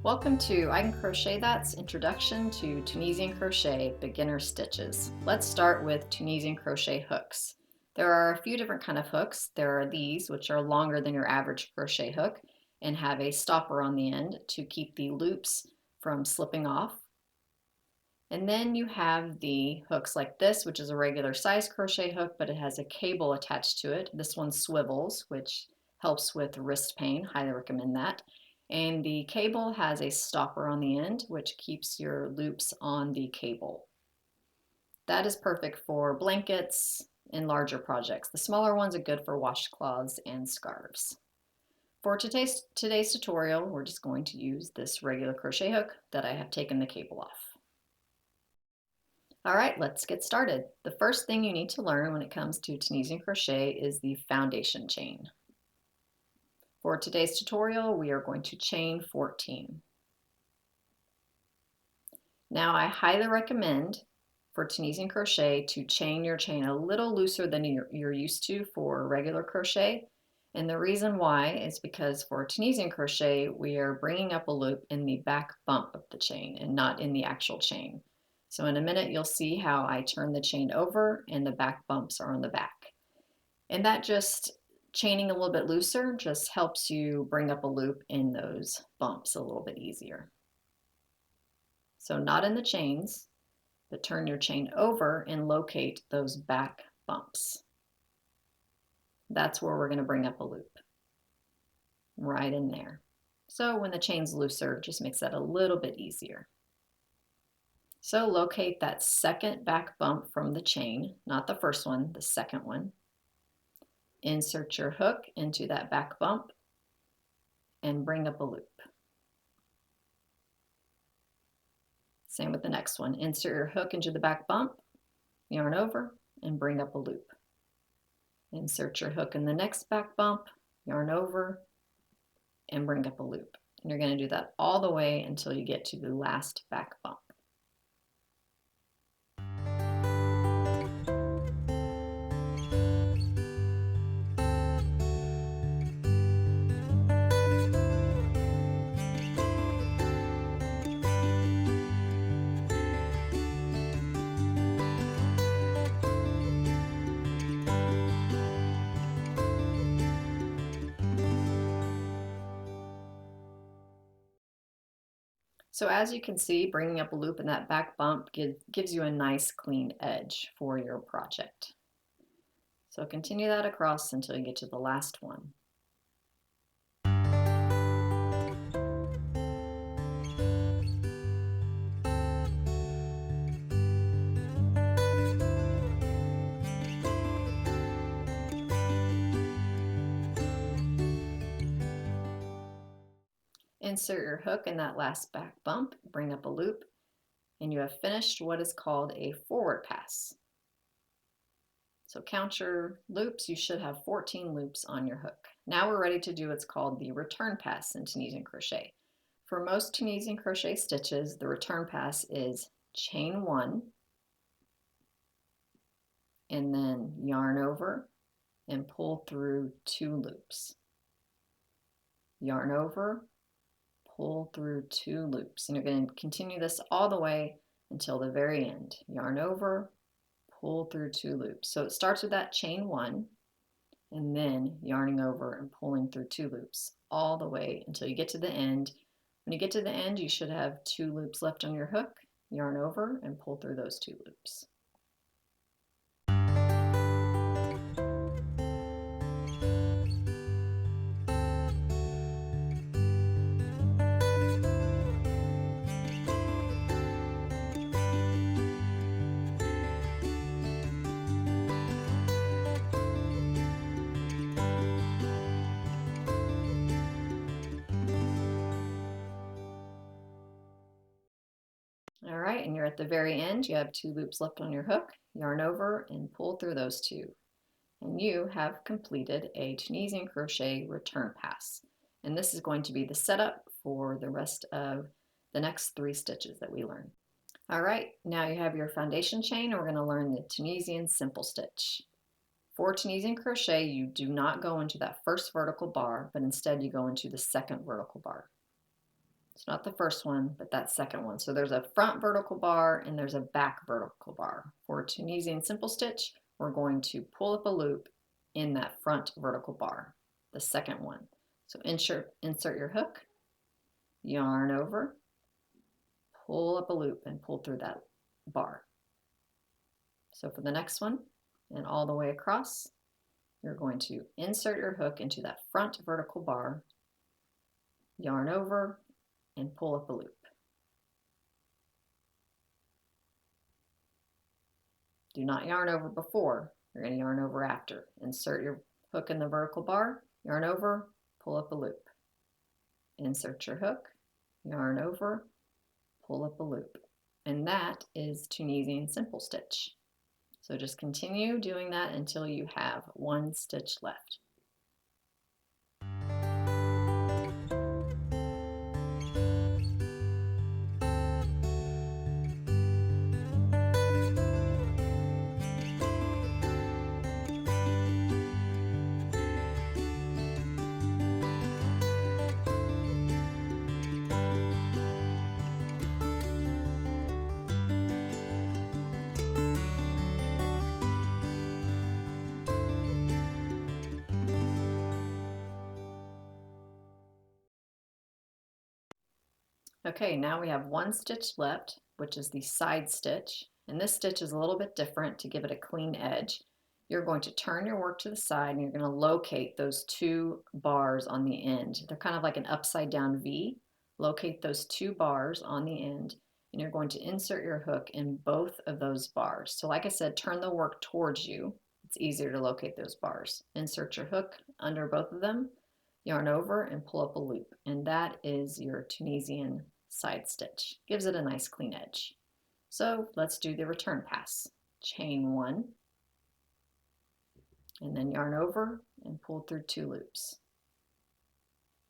Welcome to I Can Crochet That's Introduction to Tunisian Crochet Beginner Stitches. Let's start with Tunisian crochet hooks. There are a few different kind of hooks. There are these, which are longer than your average crochet hook and have a stopper on the end to keep the loops from slipping off. And then you have the hooks like this, which is a regular size crochet hook, but it has a cable attached to it. This one swivels, which helps with wrist pain. Highly recommend that. And the cable has a stopper on the end, which keeps your loops on the cable. That is perfect for blankets and larger projects. The smaller ones are good for washcloths and scarves. For today's tutorial, we're just going to use this regular crochet hook that I have taken the cable off. All right, let's get started. The first thing you need to learn when it comes to Tunisian crochet is the foundation chain. For today's tutorial, we are going to chain 14. Now, I highly recommend for Tunisian crochet to chain your chain a little looser than you're used to for regular crochet. And the reason why is because for Tunisian crochet, we are bringing up a loop in the back bump of the chain and not in the actual chain. So in a minute, you'll see how I turn the chain over and the back bumps are on the back. And that just chaining a little bit looser just helps you bring up a loop in those bumps a little bit easier. So not in the chains, but turn your chain over and locate those back bumps. That's where we're going to bring up a loop, right in there. So when the chain's looser, it just makes that a little bit easier. So locate that second back bump from the chain, not the first one, the second one. Insert your hook into that back bump and bring up a loop. Same with the next one. Insert your hook into the back bump, yarn over, and bring up a loop. Insert your hook in the next back bump, yarn over, and bring up a loop. And you're going to do that all the way until you get to the last back bump. So as you can see, bringing up a loop in that back bump gives you a nice clean edge for your project. So continue that across until you get to the last one. Insert your hook in that last back bump, bring up a loop, and you have finished what is called a forward pass. So count your loops. You should have 14 loops on your hook. Now we're ready to do what's called the return pass in Tunisian crochet. For most Tunisian crochet stitches, the return pass is chain 1 and then yarn over and pull through 2 loops. Yarn over, pull through 2 loops, and you're going to continue this all the way until the very end. Yarn over, pull through 2 loops. So it starts with that chain 1 and then yarning over and pulling through 2 loops all the way until you get to the end. When you get to the end, you should have 2 loops left on your hook. Yarn over and pull through those 2 loops. All right, and you're at the very end. You have 2 loops left on your hook. Yarn over and pull through those 2. And you have completed a Tunisian crochet return pass. And this is going to be the setup for the rest of the next 3 stitches that we learn. All right, now you have your foundation chain, and we're going to learn the Tunisian Simple Stitch. For Tunisian crochet, you do not go into that first vertical bar, but instead you go into the second vertical bar. It's not the first one, but that second one. So there's a front vertical bar and there's a back vertical bar. For Tunisian Simple Stitch, we're going to pull up a loop in that front vertical bar, the second one. So insert your hook, yarn over, pull up a loop and pull through that bar. So for the next one, and all the way across, you're going to insert your hook into that front vertical bar, yarn over, and pull up a loop. Do not yarn over before, you're going to yarn over after. Insert your hook in the vertical bar, yarn over, pull up a loop. Insert your hook, yarn over, pull up a loop. And that is Tunisian Simple Stitch. So just continue doing that until you have one stitch left. Okay, now we have one stitch left, which is the side stitch. And this stitch is a little bit different to give it a clean edge. You're going to turn your work to the side and you're going to locate those two bars on the end. They're kind of like an upside down V. Locate those two bars on the end and you're going to insert your hook in both of those bars. So like I said, turn the work towards you. It's easier to locate those bars. Insert your hook under both of them, yarn over and pull up a loop. And that is your Tunisian side stitch. Gives it a nice clean edge. So let's do the return pass. Chain one, and then yarn over and pull through two loops.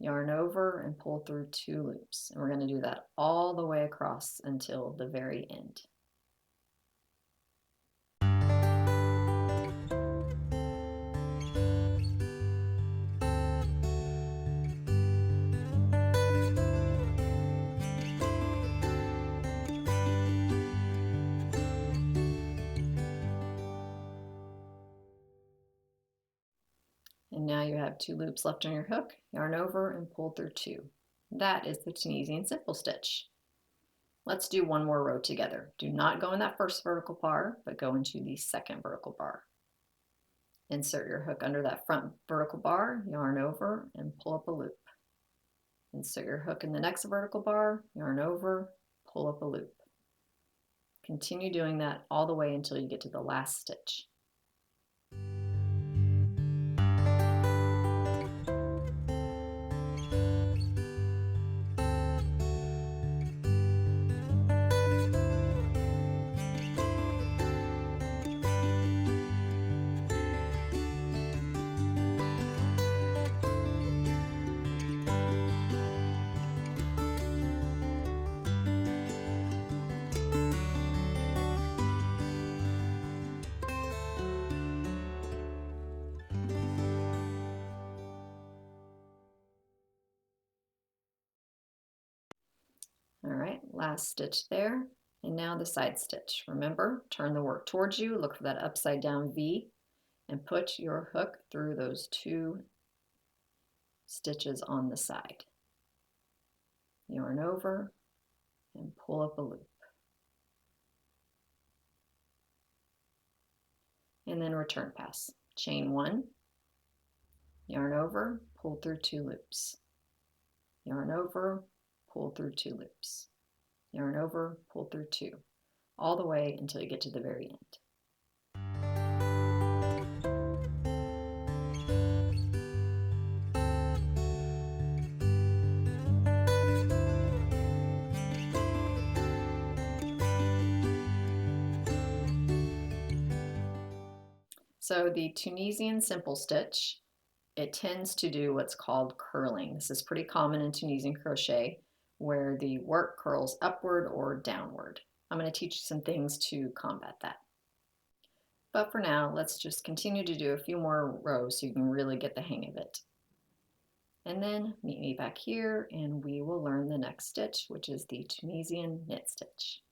Yarn over and pull through two loops. And we're going to do that all the way across until the very end. And now you have two loops left on your hook, yarn over and pull through two. That is the Tunisian Simple Stitch. Let's do one more row together. Do not go in that first vertical bar, but go into the second vertical bar. Insert your hook under that front vertical bar, yarn over and pull up a loop. Insert your hook in the next vertical bar, yarn over, pull up a loop. Continue doing that all the way until you get to the last stitch. All right, last stitch there, and now the side stitch. Remember, turn the work towards you, look for that upside down V, and put your hook through those two stitches on the side. Yarn over and pull up a loop. And then return pass. Chain one, yarn over, pull through two loops. Yarn over, pull through two loops. Yarn over, pull through two, all the way until you get to the very end. So the Tunisian Simple Stitch, it tends to do what's called curling. This is pretty common in Tunisian crochet, where the work curls upward or downward. I'm going to teach you some things to combat that. But for now, let's just continue to do a few more rows so you can really get the hang of it. And then meet me back here and we will learn the next stitch, which is the Tunisian Knit Stitch.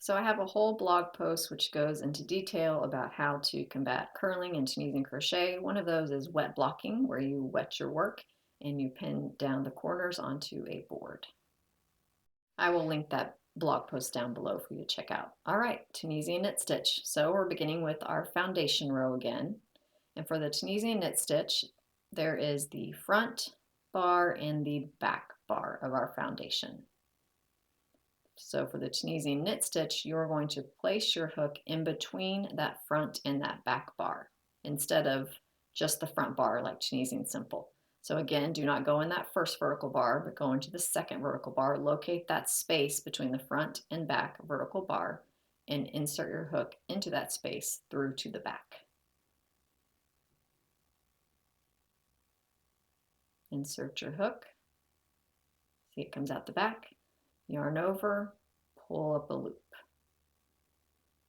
So I have a whole blog post which goes into detail about how to combat curling in Tunisian crochet. One of those is wet blocking, where you wet your work and you pin down the corners onto a board. I will link that blog post down below for you to check out. All right, Tunisian Knit Stitch. So we're beginning with our foundation row again. And for the Tunisian Knit Stitch, there is the front bar and the back bar of our foundation. So for the Tunisian Knit Stitch, you're going to place your hook in between that front and that back bar instead of just the front bar like Tunisian Simple. So again, do not go in that first vertical bar, but go into the second vertical bar. Locate that space between the front and back vertical bar and insert your hook into that space through to the back. Insert your hook. See, it comes out the back. Yarn over, pull up a loop.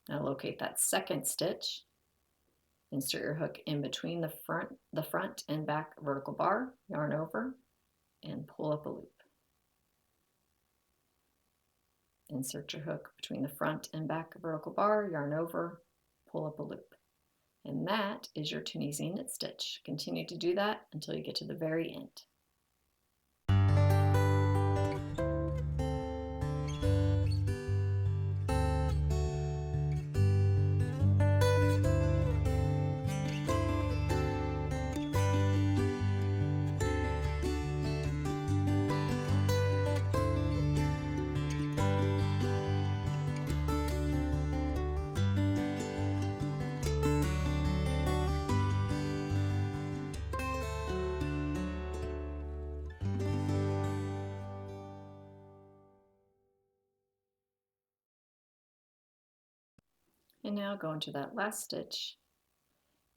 Now locate that second stitch. Insert your hook in between the front and back vertical bar, yarn over, and pull up a loop. Insert your hook between the front and back vertical bar, yarn over, pull up a loop. And that is your Tunisian Knit Stitch. Continue to do that until you get to the very end. And now go into that last stitch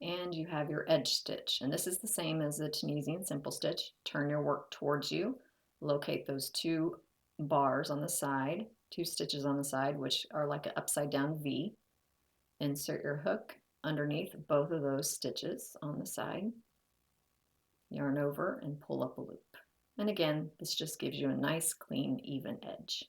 and you have your edge stitch. And this is the same as the Tunisian Simple Stitch. Turn your work towards you. Locate those two bars on the side, two stitches on the side, which are like an upside down V. Insert your hook underneath both of those stitches on the side. Yarn over and pull up a loop. And again, this just gives you a nice, clean, even edge.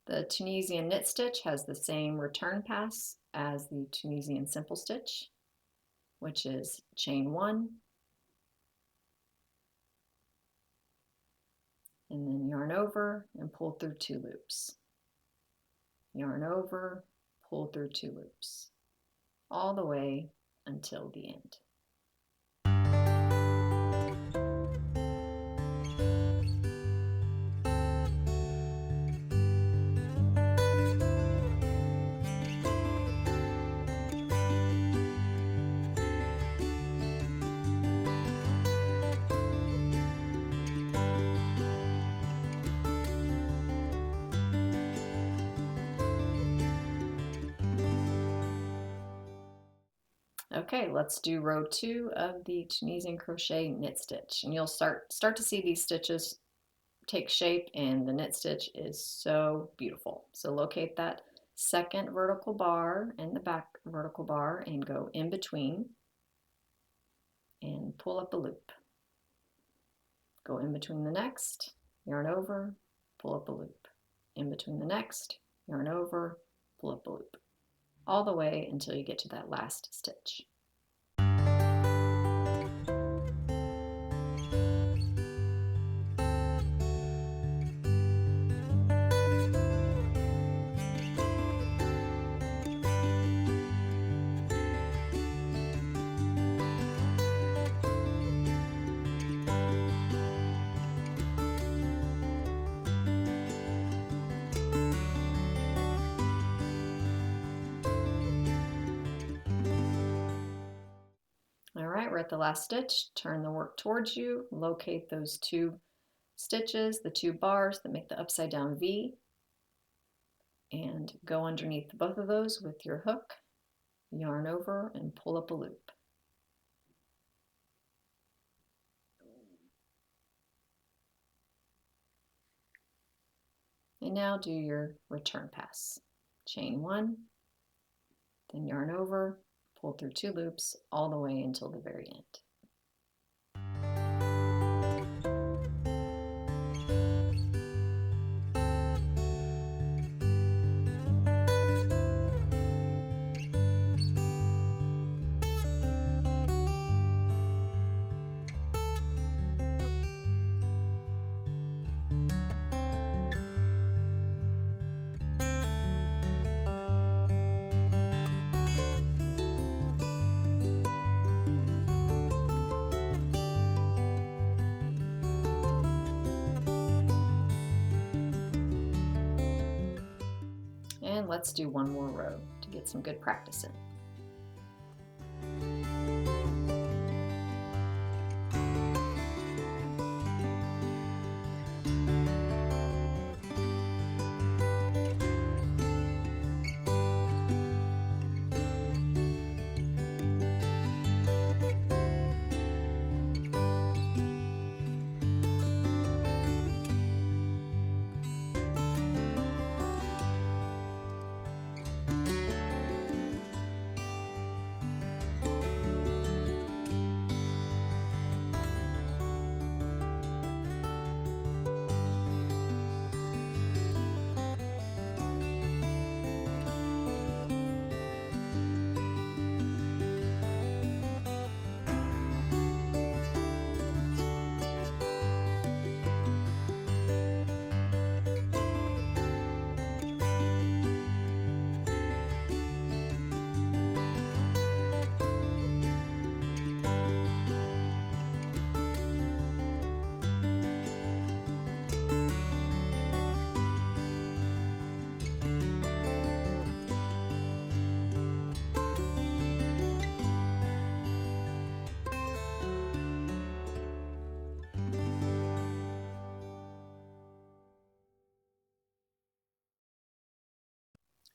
The Tunisian Knit Stitch has the same return pass as the Tunisian Simple Stitch, which is chain 1, and then yarn over and pull through 2 loops. Yarn over, pull through 2 loops, all the way until the end. Okay, let's do row 2 of the Tunisian crochet knit stitch. And you'll start to see these stitches take shape, and the knit stitch is so beautiful. So locate that second vertical bar and the back vertical bar and go in between and pull up a loop. Go in between the next, yarn over, pull up a loop. In between the next, yarn over, pull up a loop. All the way until you get to that last stitch. All right, we're at the last stitch. Turn the work towards you. Locate those 2 stitches, the 2 bars that make the upside down V, and go underneath both of those with your hook, yarn over, and pull up a loop. And now do your return pass. Chain 1, then yarn over, pull through 2 loops all the way until the very end. And let's do one more row to get some good practice in.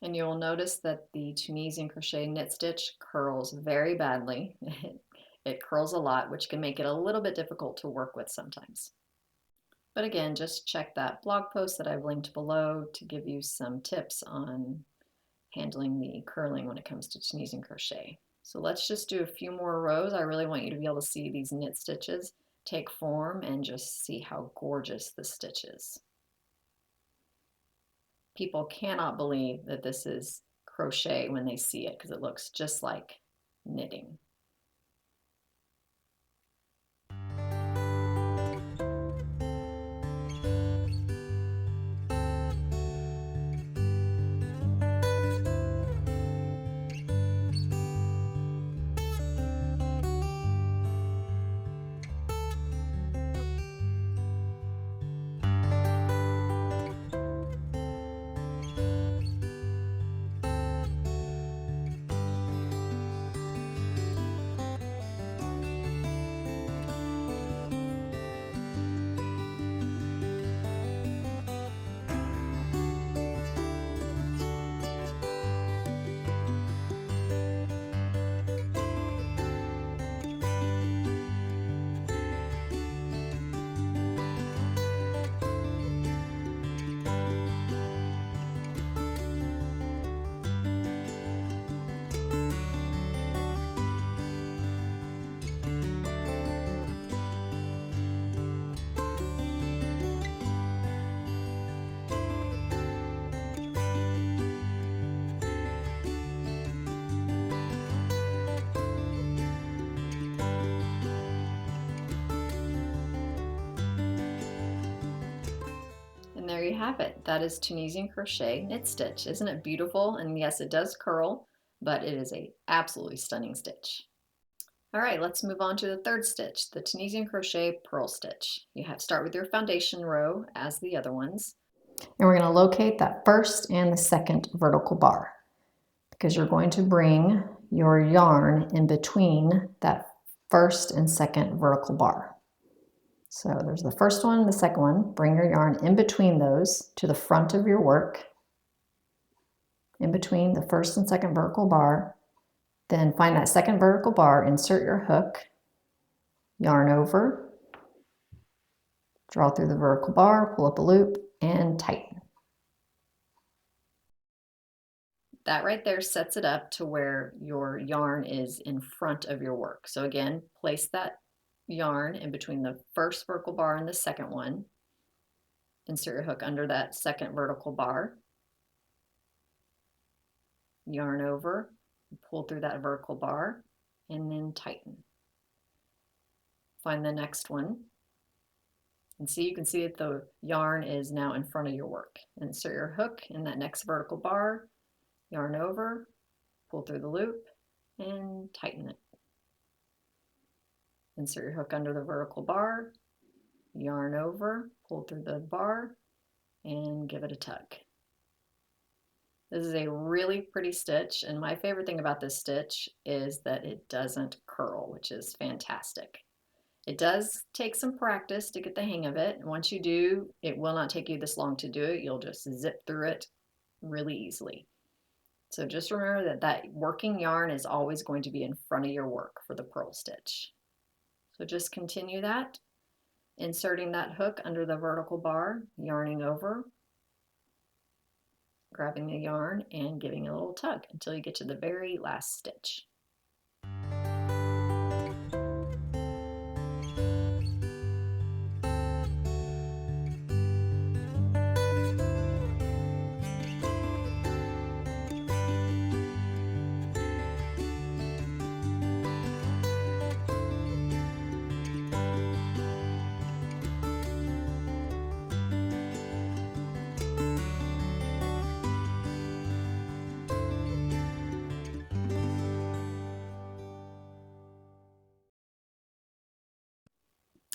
And you'll notice that the Tunisian crochet knit stitch curls very badly. It curls a lot, which can make it a little bit difficult to work with sometimes. But again, just check that blog post that I've linked below to give you some tips on handling the curling when it comes to Tunisian crochet. So let's just do a few more rows. I really want you to be able to see these knit stitches take form and just see how gorgeous the stitch is. People cannot believe that this is crochet when they see it because it looks just like knitting. have it. That is Tunisian Crochet Knit Stitch. Isn't it beautiful? And yes, it does curl, but it is a absolutely stunning stitch. All right, let's move on to the third stitch, the Tunisian Crochet Purl Stitch. You have to start with your foundation row as the other ones. And we're going to locate that first and the second vertical bar because you're going to bring your yarn in between that first and second vertical bar. So there's the first one, the second one. Bring your yarn in between those to the front of your work, in between the first and second vertical bar. Then find that second vertical bar, insert your hook, yarn over, draw through the vertical bar, pull up a loop, and tighten. That right there sets it up to where your yarn is in front of your work. So again, place that yarn in between the first vertical bar and the second one. Insert your hook under that second vertical bar. Yarn over, pull through that vertical bar, and then tighten. Find the next one. And see, you can see that the yarn is now in front of your work. Insert your hook in that next vertical bar, yarn over, pull through the loop, and tighten it. Insert your hook under the vertical bar, yarn over, pull through the bar, and give it a tug. This is a really pretty stitch, and my favorite thing about this stitch is that it doesn't curl, which is fantastic. It does take some practice to get the hang of it. And once you do, it will not take you this long to do it. You'll just zip through it really easily. So just remember that that working yarn is always going to be in front of your work for the purl stitch. So just continue that, inserting that hook under the vertical bar, yarning over, grabbing the yarn and giving it a little tug until you get to the very last stitch.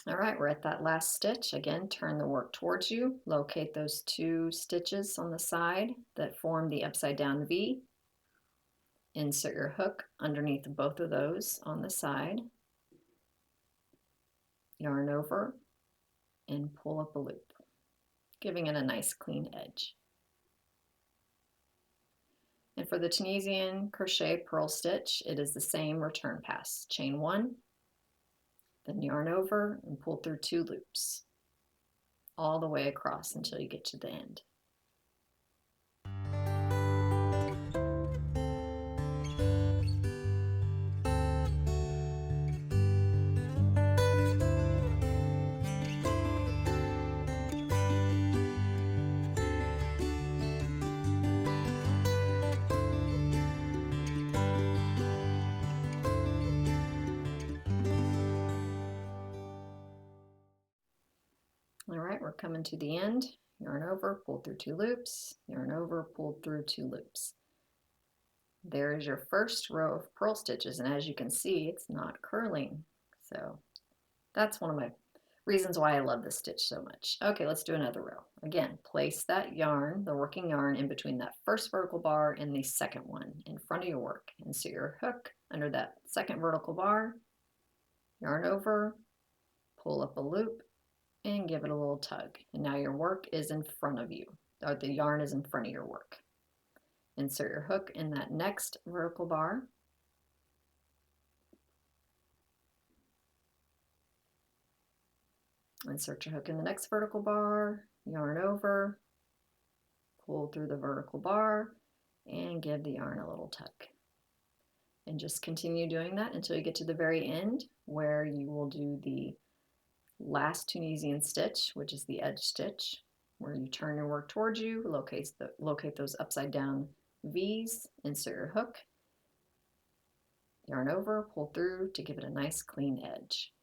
All right, we're at that last stitch. Again, turn the work towards you. Locate those two stitches on the side that form the upside down V. Insert your hook underneath both of those on the side. Yarn over and pull up a loop, giving it a nice clean edge. And for the Tunisian Crochet Purl Stitch, it is the same return pass. Chain 1, then yarn over and pull through 2 loops all the way across until you get to the end. All right, we're coming to the end. Yarn over, pull through 2 loops, yarn over, pull through 2 loops. There is your first row of purl stitches, and as you can see, it's not curling. So that's one of my reasons why I love this stitch so much. Okay, let's do another row. Again, place that yarn, the working yarn, in between that first vertical bar and the second one in front of your work. Insert your hook under that second vertical bar, yarn over, pull up a loop, and give it a little tug. And now your work is in front of you, or the yarn is in front of your work. Insert your hook in that next vertical bar. Insert your hook in the next vertical bar, yarn over, pull through the vertical bar, and give the yarn a little tug. And just continue doing that until you get to the very end, where you will do the last Tunisian stitch, which is the edge stitch, where you turn your work towards you, locate those upside down V's, insert your hook, yarn over, pull through to give it a nice clean edge.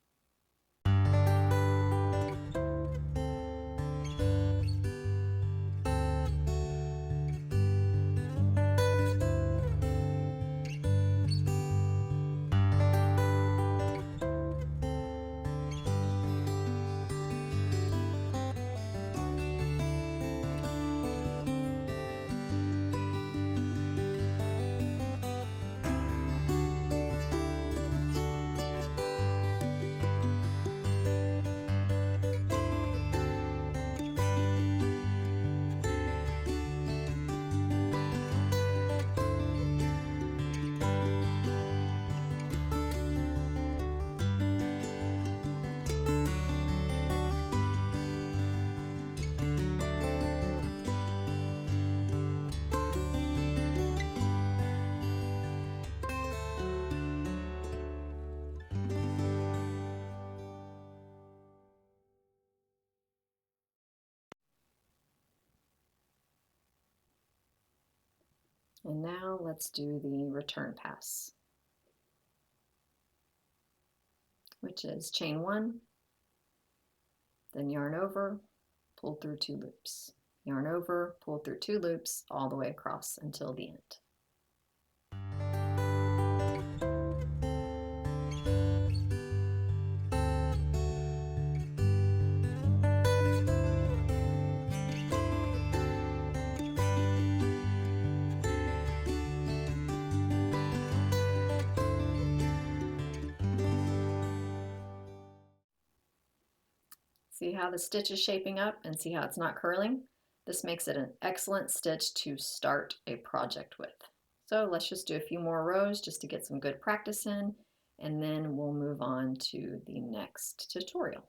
And now let's do the return pass, which is chain 1, then yarn over, pull through 2 loops, yarn over, pull through 2 loops all the way across until the end. See how the stitch is shaping up and see how it's not curling? This makes it an excellent stitch to start a project with. So let's just do a few more rows just to get some good practice in, and then we'll move on to the next tutorial.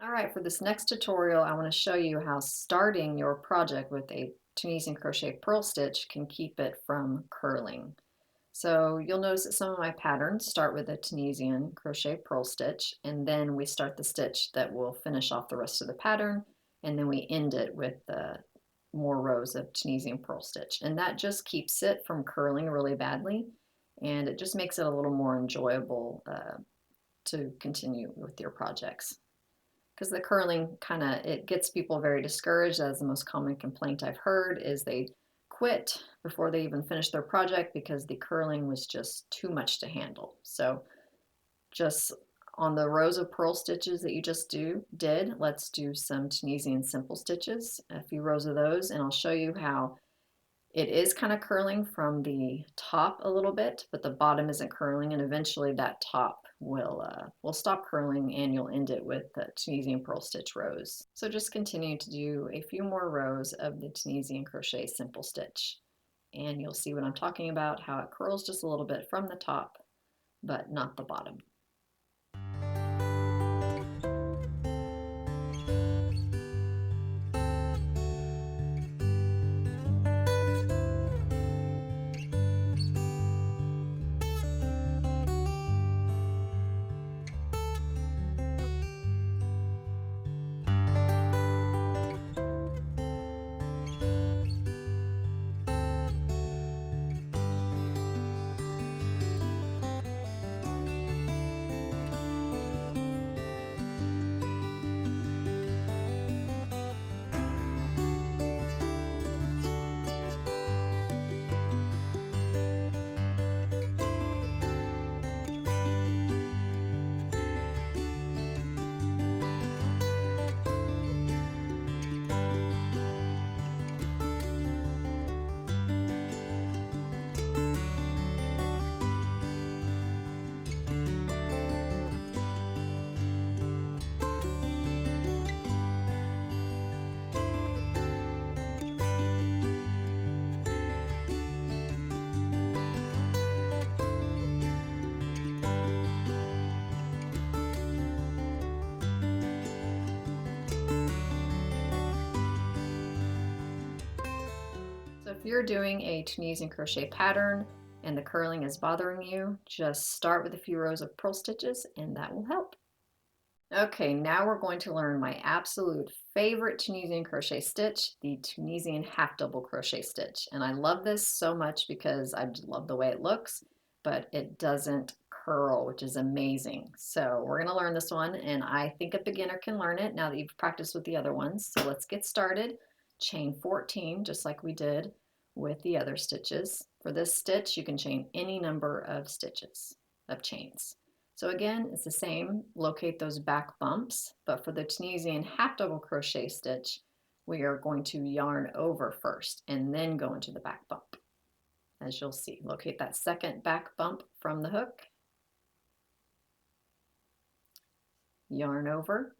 All right, for this next tutorial, I want to show you how starting your project with a Tunisian crochet purl stitch can keep it from curling. So you'll notice that some of my patterns start with a Tunisian crochet purl stitch, and then we start the stitch that will finish off the rest of the pattern, and then we end it with more rows of Tunisian purl stitch. And that just keeps it from curling really badly, and it just makes it a little more enjoyable to continue with your projects. Because the curling it gets people very discouraged. That's the most common complaint I've heard, is they quit before they even finish their project because the curling was just too much to handle. So just on the rows of purl stitches that you just did, let's do some Tunisian simple stitches, a few rows of those, and I'll show you how it is kind of curling from the top a little bit, but the bottom isn't curling, and eventually that top will stop curling and you'll end it with the Tunisian purl stitch rows. So just continue to do a few more rows of the Tunisian crochet simple stitch, and you'll see what I'm talking about, how it curls just a little bit from the top, but not the bottom. you're doing a Tunisian crochet pattern and the curling is bothering you, just start with a few rows of purl stitches and that will help. Okay, now we're going to learn my absolute favorite Tunisian crochet stitch, the Tunisian half double crochet stitch. And I love this so much because I love the way it looks, but it doesn't curl, which is amazing. So we're going to learn this one, and I think a beginner can learn it now that you've practiced with the other ones. So let's get started. Chain 14, just like we did with the other stitches. For this stitch, you can chain any number of stitches, of chains. So again, it's the same, locate those back bumps, but for the Tunisian half double crochet stitch, we are going to yarn over first and then go into the back bump. As you'll see, locate that second back bump from the hook, yarn over,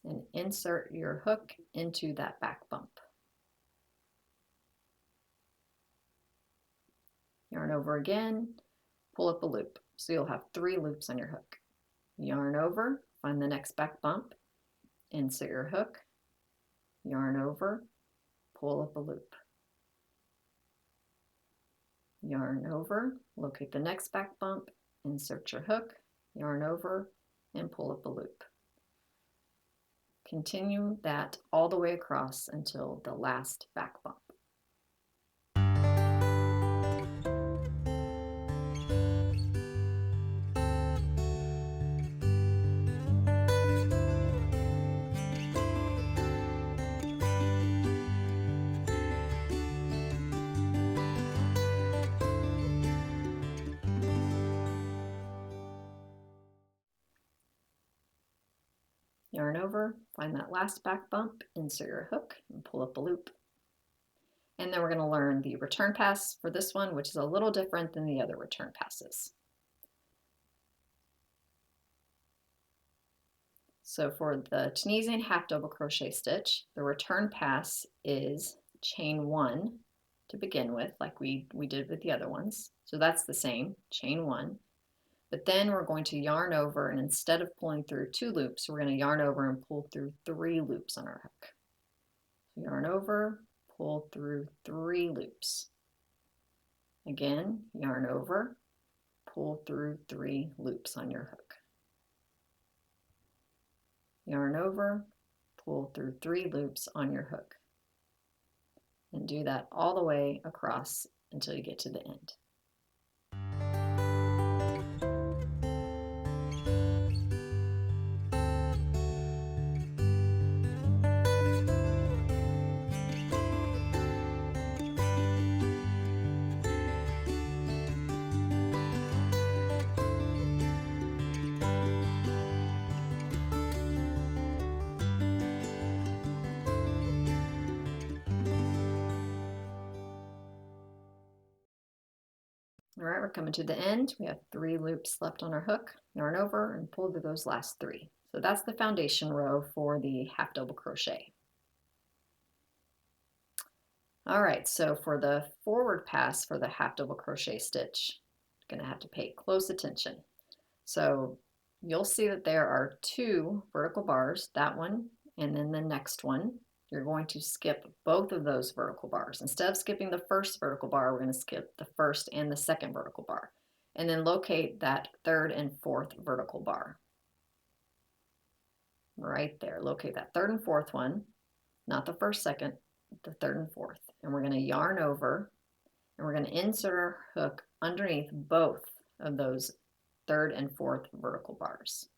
and insert your hook into that back bump. Yarn over again, pull up a loop. So you'll have 3 loops on your hook. Yarn over, find the next back bump, insert your hook, yarn over, pull up a loop. Yarn over, locate the next back bump, insert your hook, yarn over, and pull up a loop. Continue that all the way across until the last back bump. Yarn over, find that last back bump, insert your hook, and pull up a loop. And then we're going to learn the return pass for this one, which is a little different than the other return passes. So for the Tunisian half double crochet stitch, the return pass is chain 1 to begin with, like we did with the other ones. So that's the same, chain 1. But then we're going to yarn over, and instead of pulling through 2 loops, we're going to yarn over and pull through 3 loops on our hook. Yarn over, pull through 3 loops. Again, yarn over, pull through 3 loops on your hook. Yarn over, pull through 3 loops on your hook. And do that all the way across until you get to the end. All right, we're coming to the end. We have 3 loops left on our hook. Yarn over and pull through those last 3. So that's the foundation row for the half double crochet. All right, so for the forward pass for the half double crochet stitch, you're going to have to pay close attention. So you'll see that there are 2 vertical bars, that one and then the next one. You're going to skip both of those vertical bars. Instead of skipping the first vertical bar, we're going to skip the first and the second vertical bar. And then locate that 3rd and 4th vertical bar. Right there, locate that 3rd and 4th one, not the 1st, 2nd, the 3rd and 4th. And we're going to yarn over, and we're going to insert our hook underneath both of those 3rd and 4th vertical bars.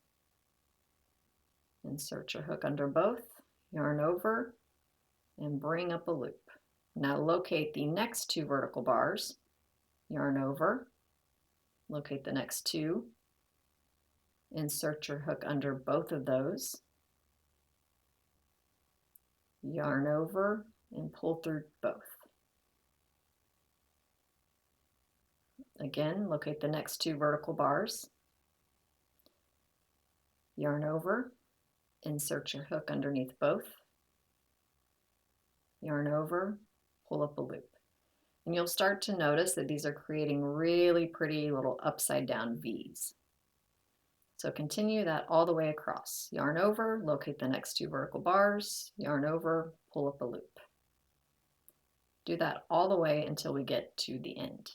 Insert your hook under both, yarn over, and bring up a loop. Now locate the next 2 vertical bars, yarn over, locate the next 2, insert your hook under both of those, yarn over, and pull through both. Again, locate the next 2 vertical bars, yarn over, insert your hook underneath both, yarn over, pull up a loop. And you'll start to notice that these are creating really pretty little upside down V's. So continue that all the way across. Yarn over, locate the next 2 vertical bars, yarn over, pull up a loop. Do that all the way until we get to the end.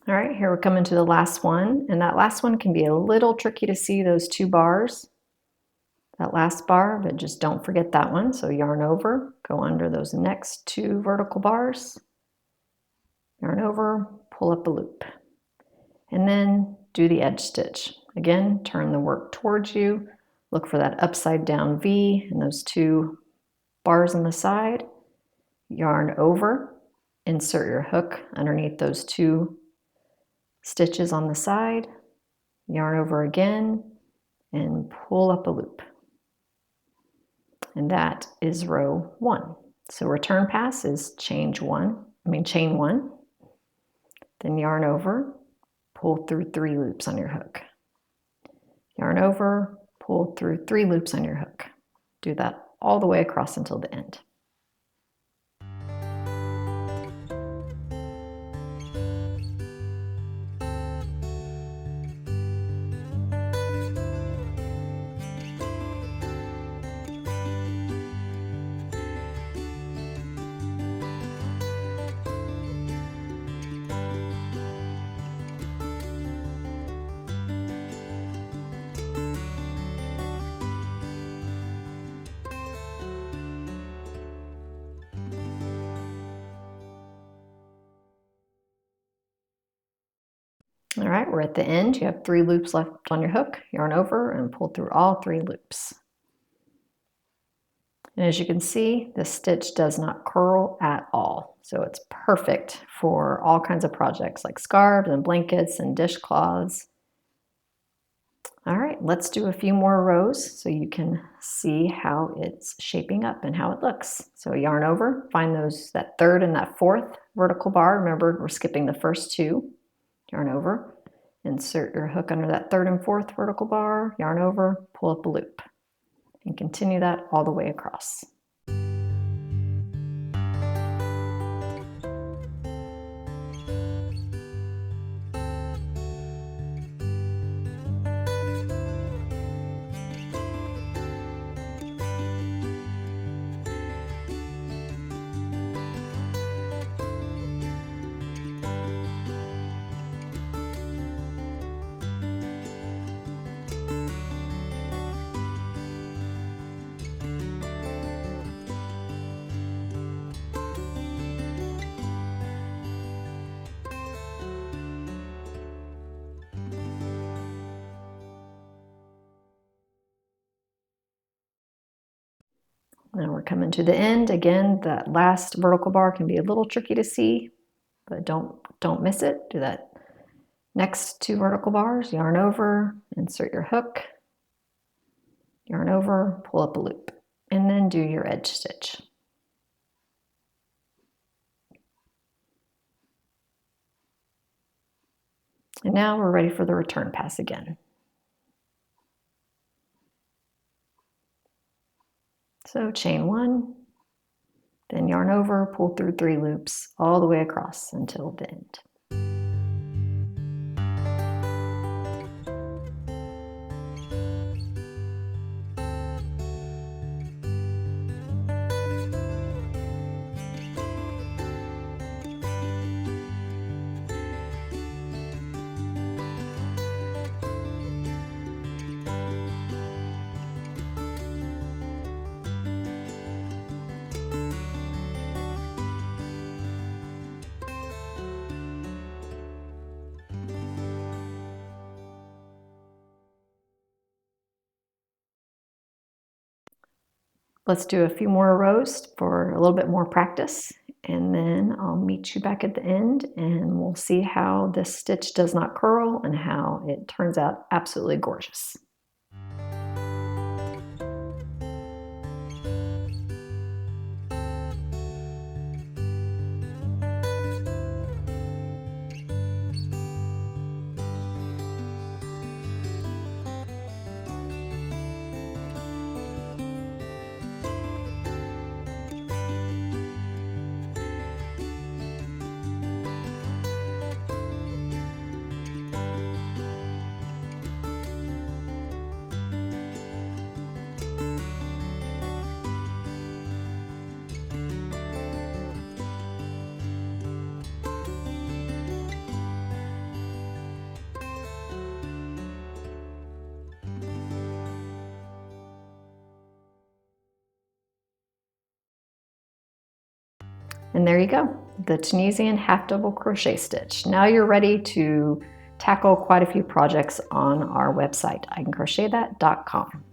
All right, here we're coming to the last one, and that last one can be a little tricky to see those two bars, that last bar, but just don't forget that one. So yarn over, go under those next two vertical bars, yarn over, pull up a loop, and then do the edge stitch. Again, turn the work towards you, look for that upside down V and those two bars on the side, yarn over, insert your hook underneath those two stitches on the side, yarn over again, and pull up a loop. And that is row 1. So return pass is chain one, then yarn over, pull through 3 loops on your hook. Yarn over, pull through 3 loops on your hook. Do that all the way across until the end. All right, we're at the end. You have 3 loops left on your hook. Yarn over and pull through all 3 loops. And as you can see, the stitch does not curl at all. So it's perfect for all kinds of projects like scarves and blankets and dishcloths. All right, let's do a few more rows so you can see how it's shaping up and how it looks. So yarn over, find that 3rd and that 4th vertical bar. Remember, we're skipping the first 2. Yarn over, insert your hook under that 3rd and 4th vertical bar, yarn over, pull up a loop, and continue that all the way across. Now we're coming to the end. Again, that last vertical bar can be a little tricky to see, but don't miss it. Do that next 2 vertical bars, yarn over, insert your hook, yarn over, pull up a loop, and then do your edge stitch. And now we're ready for the return pass again. So chain 1, then yarn over, pull through 3 loops all the way across until the end. Let's do a few more rows for a little bit more practice, and then I'll meet you back at the end and we'll see how this stitch does not curl and how it turns out absolutely gorgeous. And there you go, the Tunisian half double crochet stitch. Now you're ready to tackle quite a few projects on our website, icancrochetthat.com.